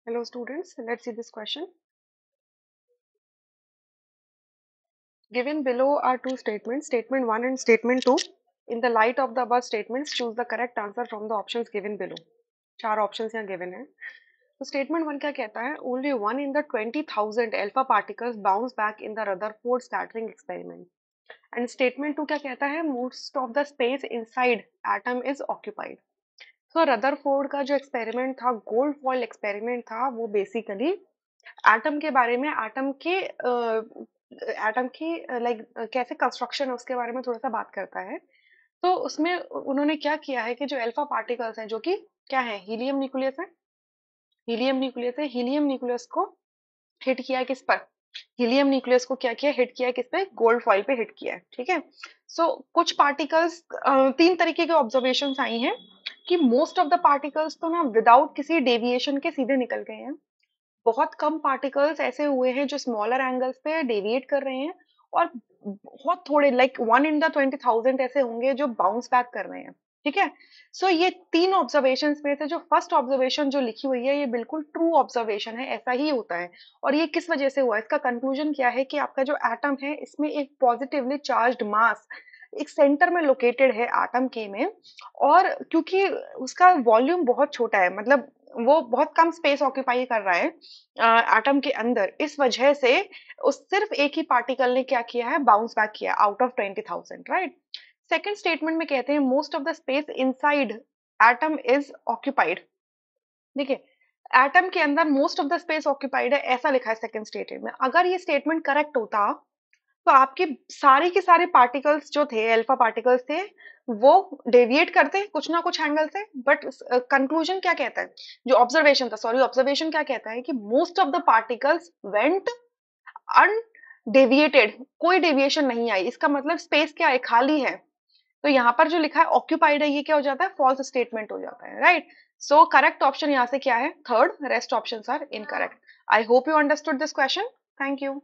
Hello students, let's see this question. Given below are two statements, statement 1 and statement 2. In the light of the above statements, choose the correct answer from the options given below. चार options यहाँ given है. तो statement 1 क्या कहता है? Only one in the 20,000 alpha particles bounce back in the Rutherford scattering experiment. And statement 2 क्या कहता है? Most of the space inside atom is occupied. So Rutherford का जो एक्सपेरिमेंट था, गोल्ड फॉइल एक्सपेरिमेंट था, वो बेसिकली एटम के बारे में, एटम की लाइक कैसे कंस्ट्रक्शन है उसके बारे में थोड़ा सा बात करता है. तो उसमें उन्होंने क्या किया है कि जो अल्फा पार्टिकल्स हैं, जो कि क्या है, हीलियम न्यूक्लियस है, हीलियम न्यूक्लियस को हिट किया है किस पर? हीलियम न्यूक्लियस को क्या किया, हिट किया है किस पे? गोल्ड फॉइल पे हिट किया है. ठीक है. सो कुछ पार्टिकल्स, तीन तरीके के ऑब्जर्वेशंस आई हैं कि मोस्ट ऑफ द पार्टिकल्स तो ना विदाउट किसी डेविएशन के सीधे निकल गए हैं. बहुत कम पार्टिकल्स ऐसे हुए हैं जो स्मॉलर एंगल्स पे डेविएट कर रहे हैं, और बहुत थोड़े लाइक 1 in the 20,000 ऐसे होंगे जो बाउंस बैक कर रहे हैं. ठीक है. सो ये तीन ऑब्जर्वेशन में से जो फर्स्ट ऑब्जर्वेशन जो लिखी हुई है, ये बिल्कुल ट्रू ऑब्जर्वेशन है, ऐसा ही होता है. और ये किस वजह से हुआ, इसका कंक्लूजन क्या है कि आपका जो एटम है, इसमें एक पॉजिटिवली चार्ज्ड मास एक सेंटर में लोकेटेड है एटम के में. और क्योंकि उसका वॉल्यूम बहुत छोटा है, मतलब वो बहुत कम स्पेस ऑक्यूपाई कर रहा है एटम के अंदर, इस वजह से उस सिर्फ एक ही पार्टिकल ने क्या किया है, बाउंस बैक किया out of 20,000. Right. Second statement में कहते हैं most of the space inside atom is occupied. देखिए, एटम के अंदर most of the space occupied है, ऐसा लिखा है सेकंड स्टेटमेंट में. अगर ये स्टेटमेंट करेक्ट होता तो आपके सारे के सारे पार्टिकल्स जो थे, अल्फा पार्टिकल्स थे, वो डेविएट करते कुछ ना कुछ एंगल से. बट कंक्लूजन क्या कहता है, जो ऑब्जर्वेशन था, सॉरी, ऑब्जर्वेशन क्या कहता है कि most of the particles went undeviated, कोई डेविएशन नहीं आई. इसका मतलब स्पेस क्या है, खाली है. तो यहाँ पर जो लिखा है ऑक्यूपाइड है, ये क्या हो जाता है, फॉल्स स्टेटमेंट हो जाता है. राइट. सो करेक्ट ऑप्शन यहाँ से क्या है, third. Rest options are incorrect. I hope you understood this question. Thank you.